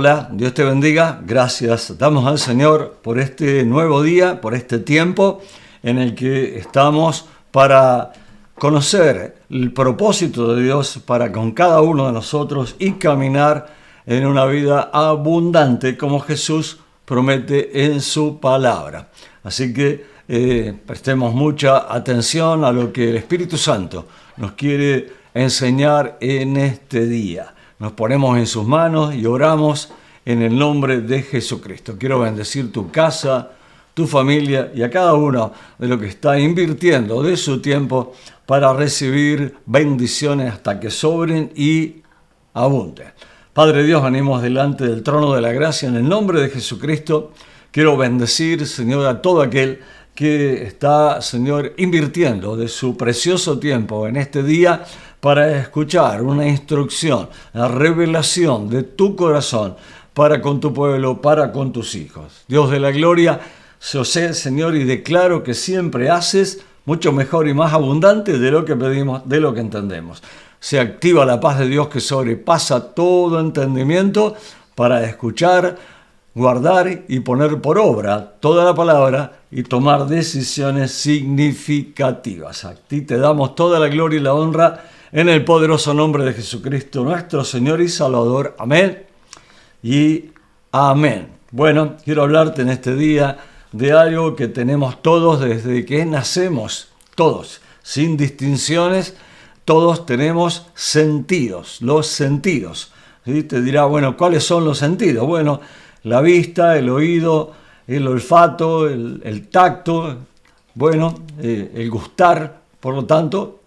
Hola, Dios te bendiga. Gracias. Damos al Señor por este nuevo día, por este tiempo en el que estamos para conocer el propósito de Dios para con cada uno de nosotros y caminar en una vida abundante como Jesús promete en su palabra. Así que prestemos mucha atención a lo que el Espíritu Santo nos quiere enseñar en este día. Nos ponemos en sus manos y oramos en el nombre de Jesucristo. Quiero bendecir tu casa, tu familia y a cada uno de los que está invirtiendo de su tiempo para recibir bendiciones hasta que sobren y abunden. Padre Dios, venimos delante del trono de la gracia en el nombre de Jesucristo. Quiero bendecir, Señor, a todo aquel que está, Señor, invirtiendo de su precioso tiempo en este día para escuchar una instrucción, la revelación de tu corazón para con tu pueblo, para con tus hijos. Dios de la gloria, yo sé, Señor, y declaro que siempre haces mucho mejor y más abundante de lo que pedimos, de lo que entendemos. Se activa la paz de Dios que sobrepasa todo entendimiento para escuchar, guardar y poner por obra toda la palabra y tomar decisiones significativas. A ti te damos toda la gloria y la honra en el poderoso nombre de Jesucristo, nuestro Señor y Salvador. Amén y amén. Bueno, quiero hablarte en este día de algo que tenemos todos desde que nacemos, todos, sin distinciones, todos tenemos sentidos, los sentidos. ¿Sí? Te dirá, bueno, ¿cuáles son los sentidos? Bueno, la vista, el oído, el olfato, el tacto, bueno, el gustar, por lo tanto,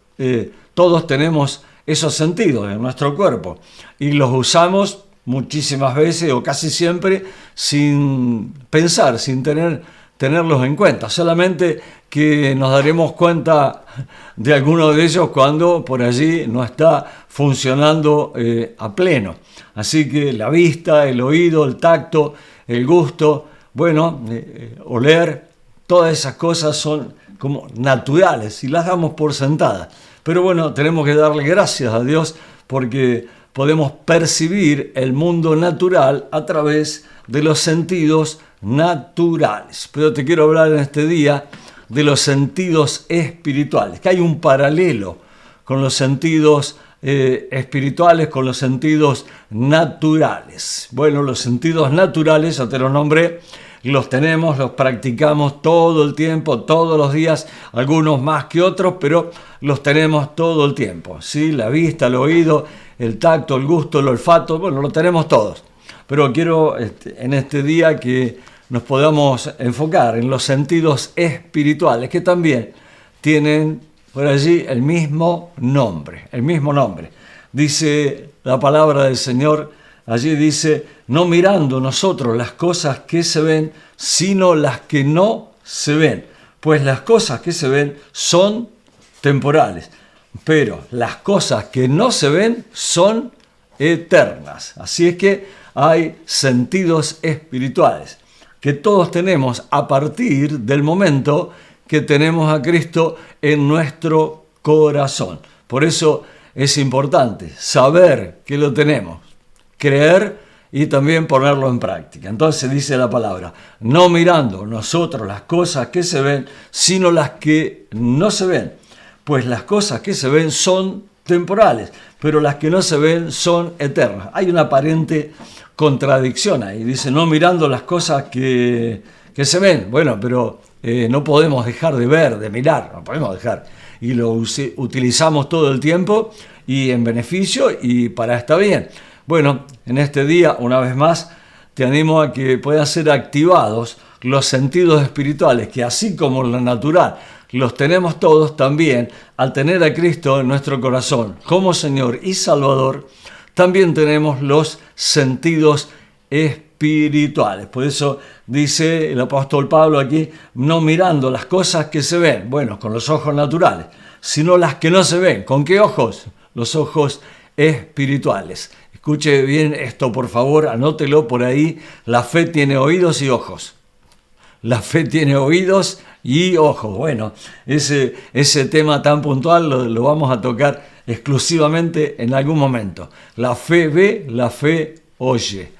todos tenemos esos sentidos en nuestro cuerpo y los usamos muchísimas veces o casi siempre sin pensar, sin tenerlos en cuenta. Solamente que nos daremos cuenta de alguno de ellos cuando por allí no está funcionando a pleno. Así que la vista, el oído, el tacto, el gusto, bueno, oler, todas esas cosas son como naturales y las damos por sentadas. Pero bueno, tenemos que darle gracias a Dios porque podemos percibir el mundo natural a través de los sentidos naturales. Pero te quiero hablar en este día de los sentidos espirituales, que hay un paralelo con los sentidos espirituales, con los sentidos naturales. Bueno, los sentidos naturales, ya te los nombré, los tenemos, los practicamos todo el tiempo, todos los días, algunos más que otros, pero los tenemos todo el tiempo. ¿Sí? La vista, el oído, el tacto, el gusto, el olfato, bueno, lo tenemos todos. Pero quiero en este día que nos podamos enfocar en los sentidos espirituales, que también tienen por allí el mismo nombre. Dice la palabra del Señor, allí dice, no mirando nosotros las cosas que se ven, sino las que no se ven. Pues las cosas que se ven son temporales, pero las cosas que no se ven son eternas. Así es que hay sentidos espirituales que todos tenemos a partir del momento que tenemos a Cristo en nuestro corazón. Por eso es importante saber que lo tenemos, creer y también ponerlo en práctica. Entonces dice la palabra, no mirando nosotros las cosas que se ven, sino las que no se ven. Pues las cosas que se ven son temporales, pero las que no se ven son eternas. Hay una aparente contradicción ahí. Dice, no mirando las cosas que se ven. Bueno, pero no podemos dejar de ver, de mirar, no podemos dejar. Y lo utilizamos todo el tiempo y en beneficio y para estar bien. Bueno, en este día, una vez más, te animo a que puedan ser activados los sentidos espirituales, que así como lo natural los tenemos todos también, al tener a Cristo en nuestro corazón como Señor y Salvador, también tenemos los sentidos espirituales. Por eso dice el apóstol Pablo aquí, no mirando las cosas que se ven, bueno, con los ojos naturales, sino las que no se ven. ¿Con qué ojos? Los ojos espirituales. Escuche bien esto, por favor, anótelo por ahí. La fe tiene oídos y ojos. La fe tiene oídos y ojos. Bueno, ese tema tan puntual lo vamos a tocar exclusivamente en algún momento. La fe ve, la fe oye.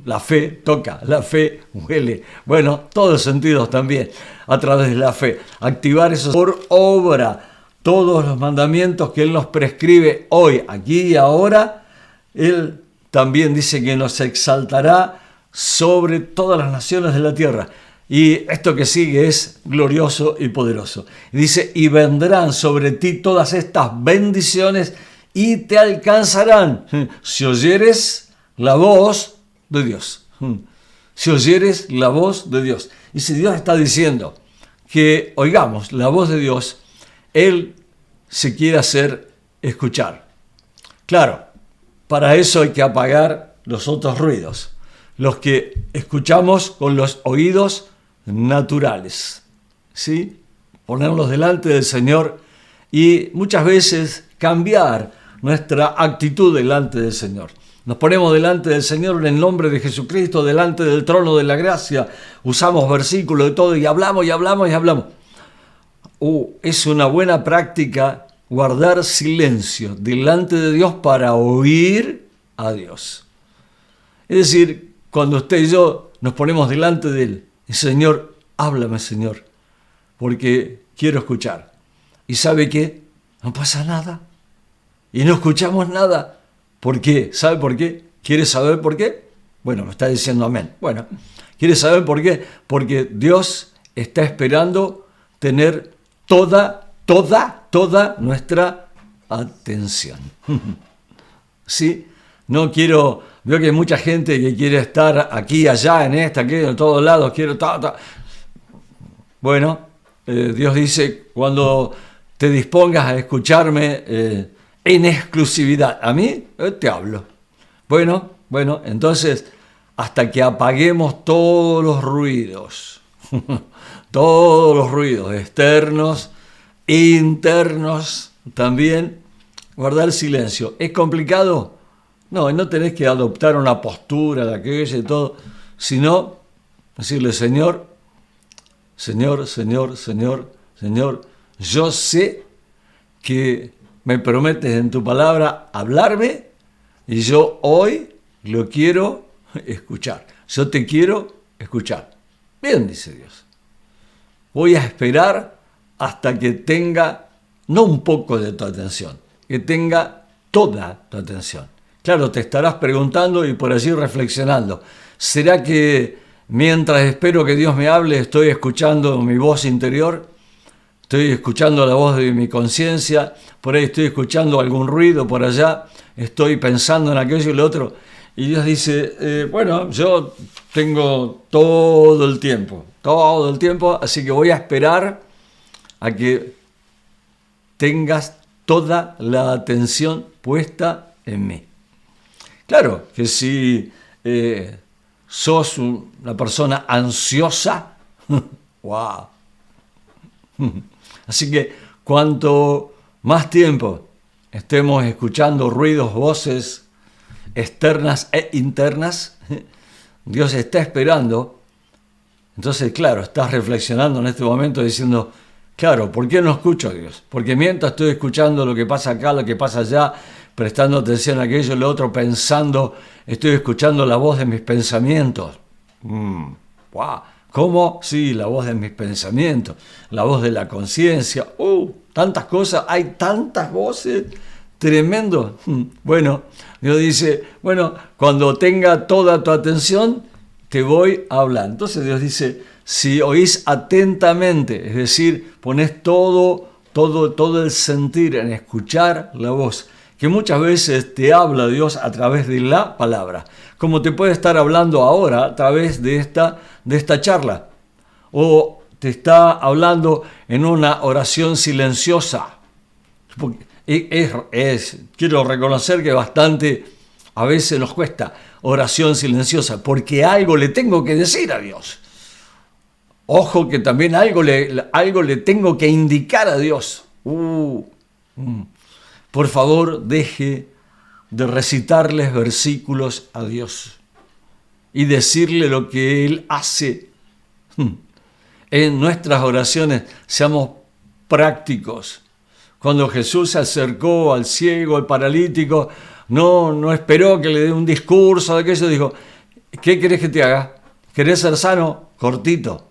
La fe toca, la fe huele. Bueno, todos los sentidos también, a través de la fe. Activar eso por obra. Todos los mandamientos que Él nos prescribe hoy, aquí y ahora, Él también dice que nos exaltará sobre todas las naciones de la tierra. Y esto que sigue es glorioso y poderoso. Dice, y vendrán sobre ti todas estas bendiciones y te alcanzarán si oyeres la voz de Dios. Si oyeres la voz de Dios. Y si Dios está diciendo que oigamos la voz de Dios, Él se quiere hacer escuchar. Claro, para eso hay que apagar los otros ruidos, los que escuchamos con los oídos naturales, ¿sí? Ponerlos delante del Señor y muchas veces cambiar nuestra actitud delante del Señor. Nos ponemos delante del Señor en el nombre de Jesucristo, delante del trono de la gracia, usamos versículos de todo y hablamos y hablamos y hablamos. Es una buena práctica guardar silencio delante de Dios para oír a Dios. Es decir, cuando usted y yo nos ponemos delante de Él, Señor, háblame, Señor, porque quiero escuchar. ¿Y sabe qué? No pasa nada. Y no escuchamos nada. ¿Por qué? ¿Sabe por qué? ¿Quiere saber por qué? Bueno, me está diciendo amén. Bueno, ¿quiere saber por qué? Porque Dios está esperando tener toda nuestra atención. ¿Sí? No quiero, veo que hay mucha gente que quiere estar aquí, allá, en aquí, en todos lados, quiero Bueno, Dios dice, cuando te dispongas a escucharme en exclusividad, a mí te hablo. Bueno, entonces, hasta que apaguemos todos los ruidos, todos los ruidos externos, internos, también, guardar silencio. ¿Es complicado? No tenés que adoptar una postura de aquello y todo, sino decirle, Señor, yo sé que me prometes en tu palabra hablarme y yo hoy lo quiero escuchar. Yo te quiero escuchar. Bien, dice Dios. Voy a esperar hasta que tenga, no un poco de tu atención, que tenga toda tu atención. Claro, te estarás preguntando y por allí reflexionando. ¿Será que mientras espero que Dios me hable, estoy escuchando mi voz interior? ¿Estoy escuchando la voz de mi conciencia? Por ahí estoy escuchando algún ruido por allá. Estoy pensando en aquello y lo otro. Y Dios dice, yo tengo todo el tiempo, así que voy a esperar a que tengas toda la atención puesta en mí. Claro que si sos una persona ansiosa, wow. Así que cuanto más tiempo estemos escuchando ruidos, voces externas e internas, Dios está esperando. Entonces, claro, estás reflexionando en este momento diciendo, claro, ¿por qué no escucho a Dios? Porque mientras estoy escuchando lo que pasa acá, lo que pasa allá, prestando atención a aquello, lo otro, pensando, estoy escuchando la voz de mis pensamientos. Wow. ¿Cómo? Sí, la voz de mis pensamientos, la voz de la conciencia. Tantas cosas, hay tantas voces, tremendo. Bueno, Dios dice, cuando tenga toda tu atención, te voy a hablar. Entonces Dios dice, si oís atentamente, es decir, pones todo el sentir en escuchar la voz, que muchas veces te habla Dios a través de la palabra, como te puede estar hablando ahora a través de esta charla, o te está hablando en una oración silenciosa. Quiero reconocer que bastante a veces nos cuesta oración silenciosa, porque algo le tengo que decir a Dios. Ojo que también algo le tengo que indicar a Dios. Por favor, deje de recitarles versículos a Dios y decirle lo que Él hace. En nuestras oraciones seamos prácticos. Cuando Jesús se acercó al ciego, al paralítico, no esperó que le dé un discurso de aquello, dijo, ¿Qué querés que te haga? ¿Querés ser sano? Cortito.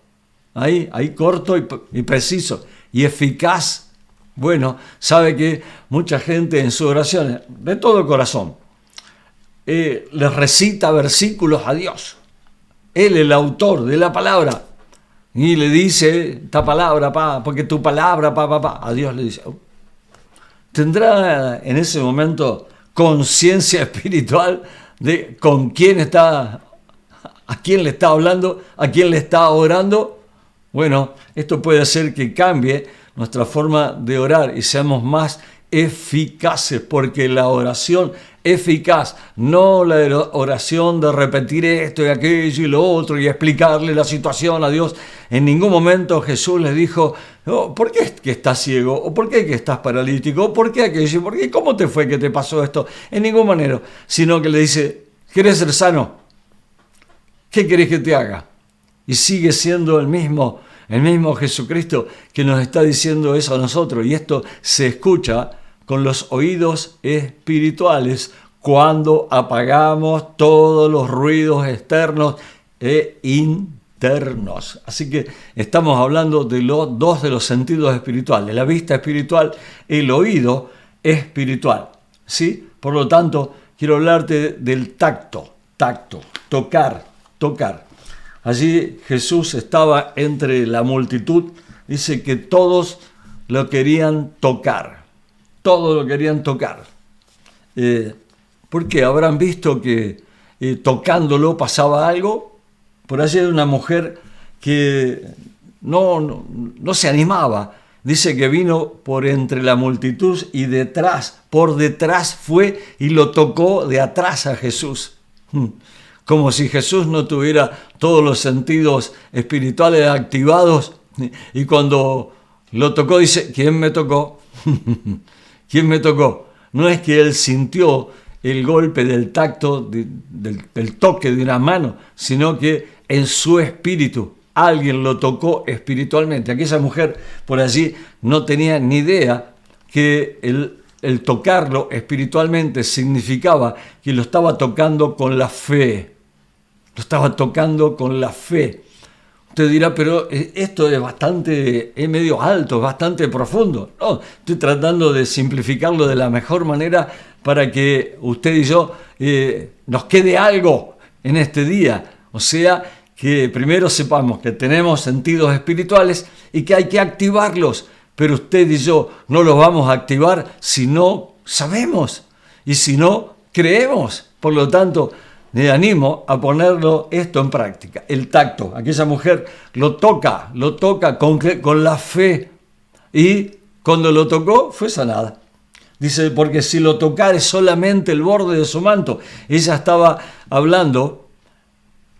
Ahí corto y preciso y eficaz. Bueno, sabe que mucha gente en sus oraciones, de todo corazón, les recita versículos a Dios. Él, el autor de la palabra, y le dice, esta palabra, porque tu palabra, a Dios le dice. ¿Tendrá en ese momento conciencia espiritual de con quién está, a quién le está hablando, a quién le está orando? Bueno, esto puede hacer que cambie nuestra forma de orar y seamos más eficaces, porque la oración eficaz, no la oración de repetir esto y aquello y lo otro y explicarle la situación a Dios. En ningún momento Jesús le dijo, oh, ¿por qué es que estás ciego? ¿O por qué es que estás paralítico? ¿O por qué aquello? ¿Por qué? ¿Cómo te fue que te pasó esto? En ningún manera, sino que le dice, ¿querés ser sano? ¿Qué querés que te haga? Y sigue siendo el mismo Jesucristo que nos está diciendo eso a nosotros. Y esto se escucha con los oídos espirituales cuando apagamos todos los ruidos externos e internos. Así que estamos hablando de los dos de los sentidos espirituales, la vista espiritual, el oído espiritual. ¿Sí? Por lo tanto, quiero hablarte del tacto, tocar. Allí Jesús estaba entre la multitud, dice que todos lo querían tocar. Todos lo querían tocar. Porque habrán visto que tocándolo pasaba algo. Por allí hay una mujer que no se animaba. Dice que vino por entre la multitud y por detrás fue y lo tocó de atrás a Jesús. Como si Jesús no tuviera todos los sentidos espirituales activados. Y cuando lo tocó, dice, ¿quién me tocó? ¿Quién me tocó? No es que él sintió el golpe del tacto, del toque de una mano, sino que en su espíritu alguien lo tocó espiritualmente. Aquella mujer por allí no tenía ni idea que el tocarlo espiritualmente significaba que lo estaba tocando con la fe. Lo estaba tocando con la fe. Usted dirá, pero esto es medio alto, es bastante profundo. No, estoy tratando de simplificarlo de la mejor manera para que usted y yo nos quede algo en este día. O sea, que primero sepamos que tenemos sentidos espirituales y que hay que activarlos. Pero usted y yo no los vamos a activar si no sabemos y si no creemos. Por lo tanto, le animo a ponerlo esto en práctica. El tacto. Aquella mujer lo toca con la fe. Y cuando lo tocó, fue sanada. Dice, porque si lo tocare solamente el borde de su manto. Ella estaba hablando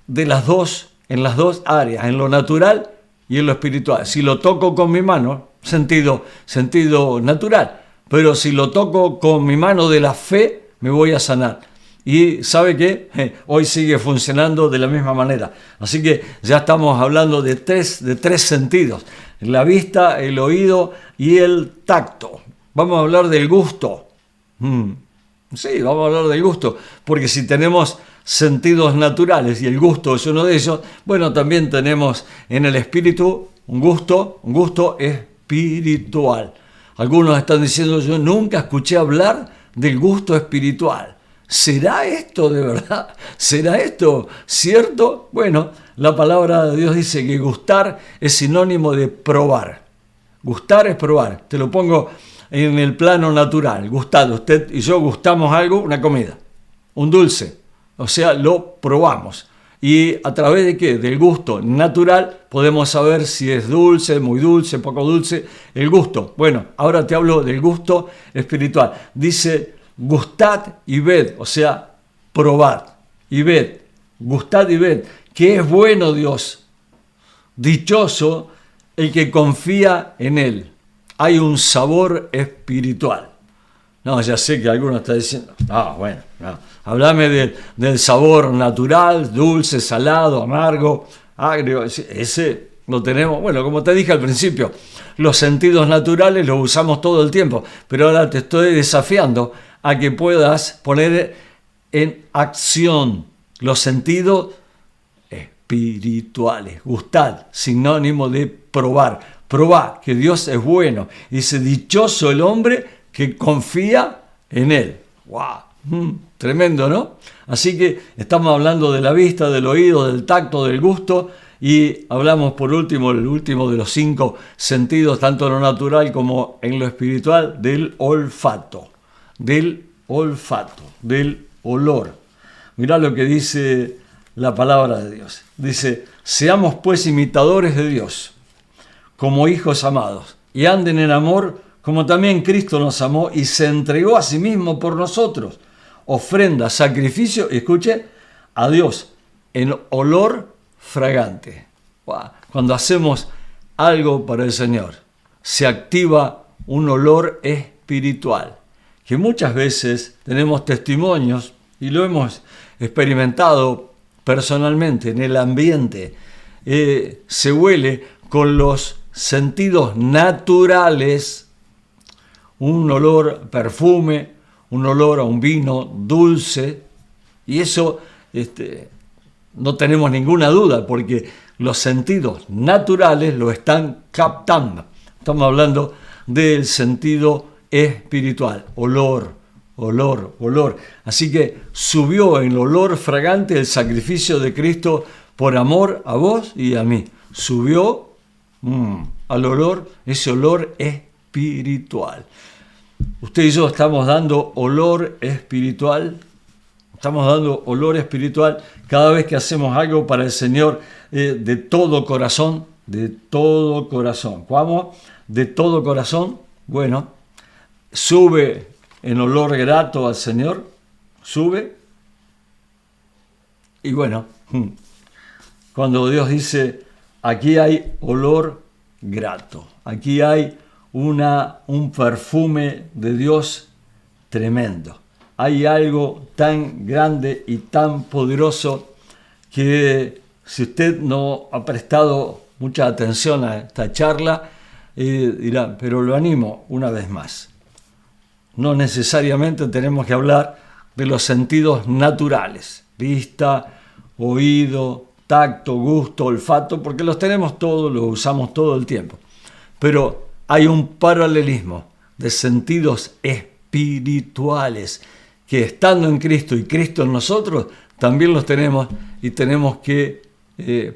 en las dos áreas, en lo natural y en lo espiritual. Si lo toco con mi mano, sentido natural. Pero si lo toco con mi mano de la fe, me voy a sanar. Y ¿sabe qué? Hoy sigue funcionando de la misma manera. Así que ya estamos hablando de tres sentidos. La vista, el oído y el tacto. Vamos a hablar del gusto. Sí, vamos a hablar del gusto. Porque si tenemos sentidos naturales y el gusto es uno de ellos, bueno, también tenemos en el espíritu un gusto espiritual. Algunos están diciendo, yo nunca escuché hablar del gusto espiritual. ¿Será esto de verdad? ¿Será esto cierto? Bueno, la palabra de Dios dice que gustar es sinónimo de probar. Gustar es probar. Te lo pongo en el plano natural. Gustar. Usted y yo gustamos algo, una comida, un dulce. O sea, lo probamos. ¿Y a través de qué? Del gusto natural podemos saber si es dulce, muy dulce, poco dulce. El gusto. Bueno, ahora te hablo del gusto espiritual. Dice, gustad y ved, o sea, probad y ved. Gustad y ved, que es bueno Dios. Dichoso el que confía en Él. Hay un sabor espiritual. No, ya sé que alguno está diciendo, háblame del sabor natural, dulce, salado, amargo, agrio. Ese lo tenemos, bueno, como te dije al principio, los sentidos naturales los usamos todo el tiempo, pero ahora te estoy desafiando a que puedas poner en acción los sentidos espirituales. Gustad, sinónimo de probar. Probá que Dios es bueno. Dice, dichoso el hombre que confía en Él. ¡Wow! Tremendo, ¿no? Así que estamos hablando de la vista, del oído, del tacto, del gusto, y hablamos por último, el último de los 5 sentidos, tanto en lo natural como en lo espiritual, del olfato, del olor. Mirá lo que dice la palabra de Dios. Dice, seamos pues imitadores de Dios, como hijos amados, y anden en amor, como también Cristo nos amó y se entregó a sí mismo por nosotros, ofrenda, sacrificio, y escuche, a Dios en olor fragante. Wow. Cuando hacemos algo para el Señor, se activa un olor espiritual, que muchas veces tenemos testimonios, y lo hemos experimentado personalmente en el ambiente, se huele con los sentidos naturales, un olor a perfume, un olor a un vino dulce, y eso no tenemos ninguna duda, porque los sentidos naturales lo están captando. Estamos hablando del sentido espiritual, olor. Así que subió en olor fragante el sacrificio de Cristo por amor a vos y a mí. Subió al olor, ese olor espiritual. Usted y yo estamos dando olor espiritual. Estamos dando olor espiritual cada vez que hacemos algo para el Señor de todo corazón. De todo corazón. ¿Cómo? De todo corazón. Bueno, sube en olor grato al Señor. Sube. Y bueno, cuando Dios dice, aquí hay olor grato. Aquí hay un perfume de Dios tremendo. Hay algo tan grande y tan poderoso que si usted no ha prestado mucha atención a esta charla, dirá, pero lo animo una vez más. No necesariamente tenemos que hablar de los sentidos naturales, vista, oído, tacto, gusto, olfato, porque los tenemos todos, los usamos todo el tiempo. Pero hay un paralelismo de sentidos espirituales que estando en Cristo y Cristo en nosotros, también los tenemos y tenemos que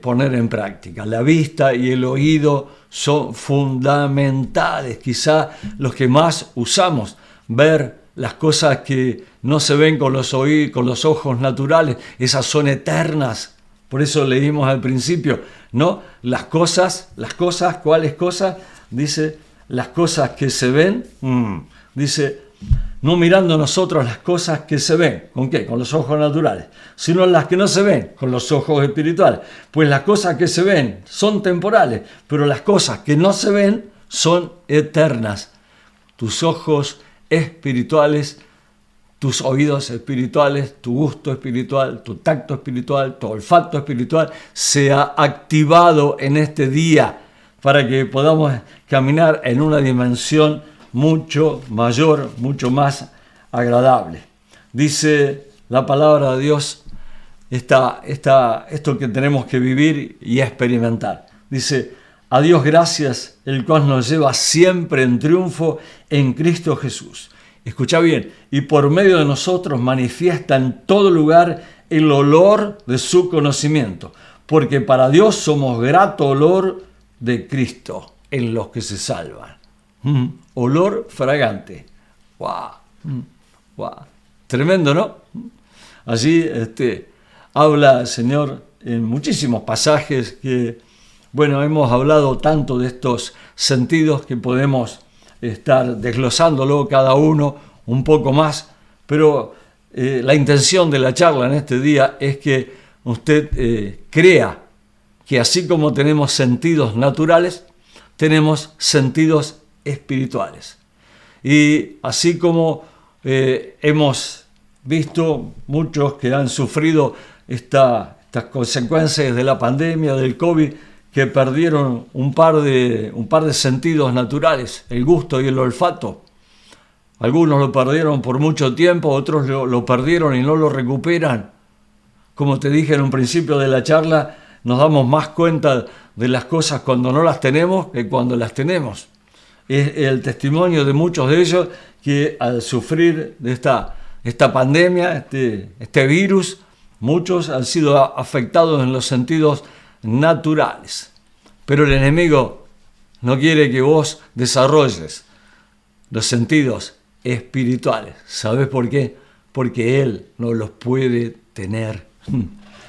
poner en práctica. La vista y el oído son fundamentales, quizá los que más usamos, ver las cosas que no se ven con los ojos naturales, esas son eternas. Por eso leímos al principio, ¿no? Las cosas, ¿cuáles cosas? Dice, las cosas que se ven, dice, no mirando nosotros las cosas que se ven, ¿con qué? Con los ojos naturales, sino las que no se ven, con los ojos espirituales. Pues las cosas que se ven son temporales, pero las cosas que no se ven son eternas. Tus ojos espirituales, tus oídos espirituales, tu gusto espiritual, tu tacto espiritual, tu olfato espiritual se ha activado en este día para que podamos caminar en una dimensión mucho mayor, mucho más agradable. Dice la palabra de Dios, esto que tenemos que vivir y experimentar. Dice, a Dios gracias, el cual nos lleva siempre en triunfo en Cristo Jesús. Escucha bien, y por medio de nosotros manifiesta en todo lugar el olor de su conocimiento, porque para Dios somos grato olor de Cristo en los que se salvan. Olor fragante. ¡Wow! ¡Wow! Tremendo, ¿no? Allí habla el Señor en muchísimos pasajes que, bueno, hemos hablado tanto de estos sentidos que podemos estar desglosándolo cada uno un poco más, pero la intención de la charla en este día es que usted crea que así como tenemos sentidos naturales, tenemos sentidos espirituales. Y así como hemos visto muchos que han sufrido estas consecuencias de la pandemia, del COVID, que perdieron un par de sentidos naturales, el gusto y el olfato. Algunos lo perdieron por mucho tiempo, otros lo perdieron y no lo recuperan. como te dije en un principio de la charla, nos damos más cuenta de las cosas cuando no las tenemos que cuando las tenemos. Es el testimonio de muchos de ellos que al sufrir de esta pandemia, este virus, muchos han sido afectados en los sentidos naturales. Pero el enemigo no quiere que vos desarrolles los sentidos espirituales. ¿Sabes por qué? Porque él no los puede tener.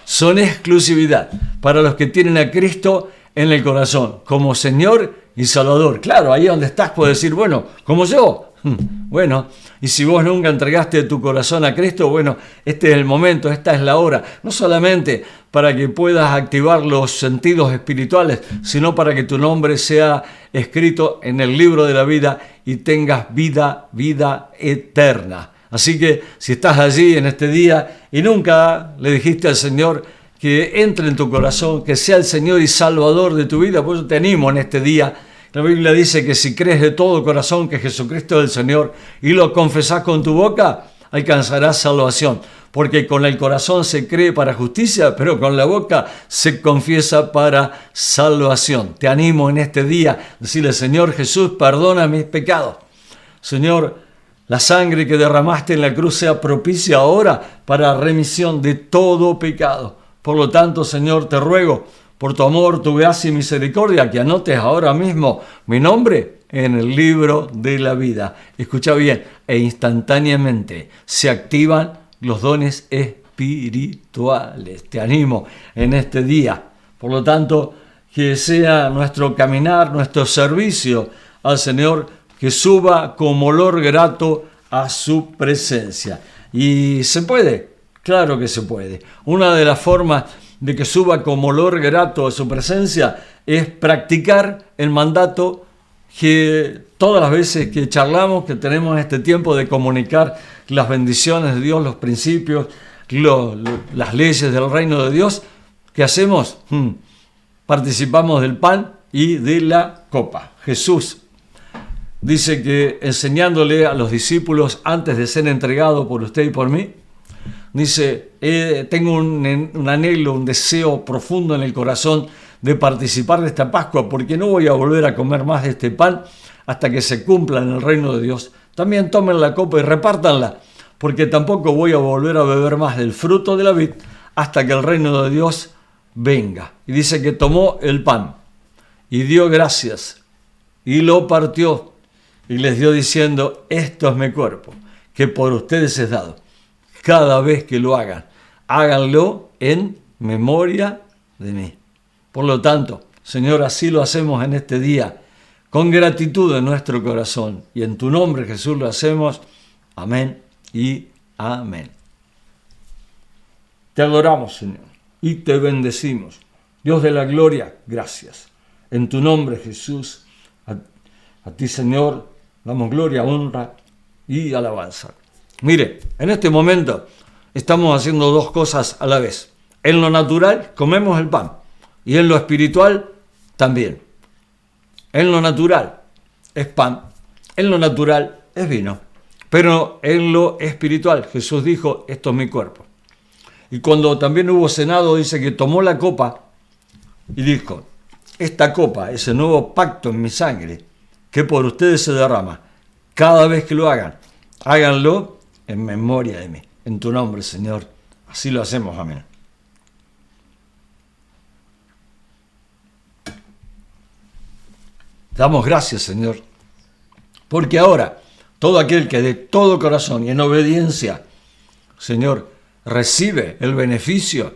Son exclusividad para los que tienen a Cristo en el corazón, como Señor y Salvador. Claro, ahí donde estás puedes decir, bueno, como yo. Bueno, y si vos nunca entregaste tu corazón a Cristo, bueno, este es el momento, esta es la hora. No solamente para que puedas activar los sentidos espirituales, sino para que tu nombre sea escrito en el libro de la vida y tengas vida eterna. Así que si estás allí en este día y nunca le dijiste al Señor que entre en tu corazón, que sea el Señor y Salvador de tu vida, pues yo te animo en este día. La Biblia dice que si crees de todo corazón que Jesucristo es el Señor y lo confesás con tu boca, alcanzarás salvación. Porque con el corazón se cree para justicia, pero con la boca se confiesa para salvación. Te animo en este día a decirle, Señor Jesús, perdona mis pecados. Señor, la sangre que derramaste en la cruz sea propicia ahora para remisión de todo pecado. Por lo tanto, Señor, te ruego, por tu amor, tu gracia y misericordia, que anotes ahora mismo mi nombre en el libro de la vida. Escucha bien, e instantáneamente se activan los dones espirituales. Te animo en este día. Por lo tanto, que sea nuestro caminar, nuestro servicio al Señor, que suba como olor grato a su presencia. Y se puede, claro que se puede. Una de las formas de que suba como olor grato a su presencia es practicar el mandato que todas las veces que charlamos, que tenemos este tiempo de comunicar las bendiciones de Dios, los principios, las leyes del reino de Dios, ¿qué hacemos? Participamos del pan y de la copa. Jesús dice que enseñándole a los discípulos antes de ser entregado por usted y por mí, dice, tengo un anhelo, un deseo profundo en el corazón de participar de esta Pascua, porque no voy a volver a comer más de este pan hasta que se cumpla en el reino de Dios. También tomen la copa y repártanla, porque tampoco voy a volver a beber más del fruto de la vid hasta que el reino de Dios venga. Y dice que tomó el pan y dio gracias y lo partió y les dio diciendo, esto es mi cuerpo, que por ustedes es dado. Cada vez que lo hagan, háganlo en memoria de mí. Por lo tanto, Señor, así lo hacemos en este día, con gratitud en nuestro corazón. Y en tu nombre, Jesús, lo hacemos. Amén y amén. Te adoramos, Señor, y te bendecimos. Dios de la gloria, gracias. En tu nombre, Jesús, a ti, Señor, damos gloria, honra y alabanza. Mire, en este momento estamos haciendo dos cosas a la vez. En lo natural comemos el pan y en lo espiritual también. En lo natural es pan, en lo natural es vino, pero en lo espiritual Jesús dijo, esto es mi cuerpo. Y cuando también hubo cenado, dice que tomó la copa y dijo, esta copa es el nuevo pacto en mi sangre que por ustedes se derrama. Cada vez que lo hagan, háganlo en memoria de mí. En tu nombre, Señor. Así lo hacemos. Amén. Damos gracias, Señor. Porque ahora, todo aquel que de todo corazón y en obediencia, Señor, recibe el beneficio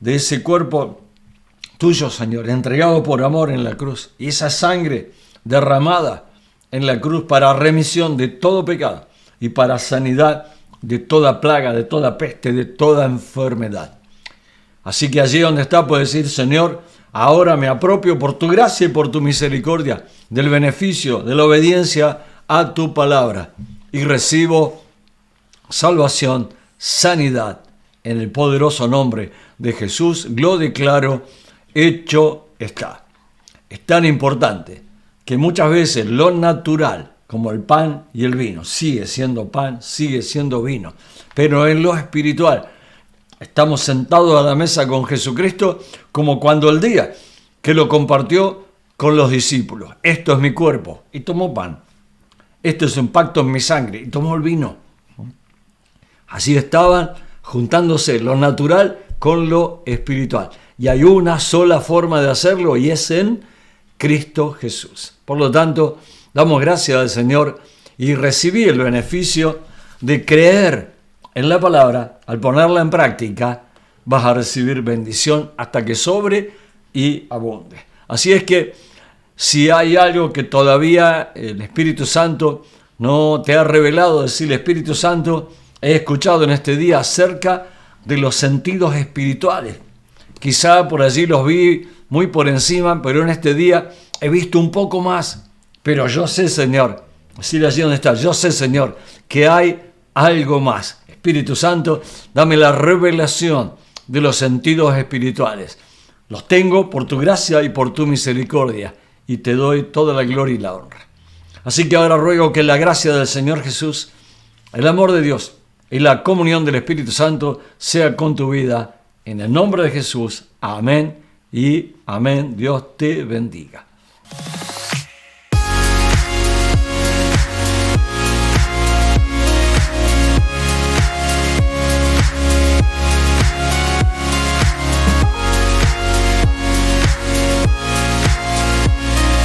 de ese cuerpo tuyo, Señor, entregado por amor en la cruz, y esa sangre derramada en la cruz para remisión de todo pecado y para sanidad de toda plaga, de toda peste, de toda enfermedad. Así que allí donde está puede decir, Señor, ahora me apropio por tu gracia y por tu misericordia del beneficio, de la obediencia a tu palabra y recibo salvación, sanidad en el poderoso nombre de Jesús. Lo declaro, hecho está. Es tan importante que muchas veces lo natural, como el pan y el vino, sigue siendo pan, sigue siendo vino. Pero en lo espiritual, Estamos sentados a la mesa con Jesucristo como cuando el día que lo compartió con los discípulos. Esto es mi cuerpo. Y tomó pan. Esto es un pacto en mi sangre. Y tomó el vino. Así estaban juntándose lo natural con lo espiritual. Y hay una sola forma de hacerlo y es en Cristo Jesús. Por lo tanto, damos gracias al Señor y recibí el beneficio de creer en la palabra. Al ponerla en práctica, vas a recibir bendición hasta que sobre y abunde. Así es que si hay algo que todavía el Espíritu Santo no te ha revelado, decirle: Espíritu Santo, he escuchado en este día acerca de los sentidos espirituales. Quizá por allí los vi muy por encima, pero en este día he visto un poco más. Pero yo sé, Señor, decirle allí donde está, yo sé, Señor, que hay algo más. Espíritu Santo, dame la revelación de los sentidos espirituales. Los tengo por tu gracia y por tu misericordia, y te doy toda la gloria y la honra. Así que ahora ruego que la gracia del Señor Jesús, el amor de Dios y la comunión del Espíritu Santo sea con tu vida. En el nombre de Jesús, amén y amén. Dios te bendiga.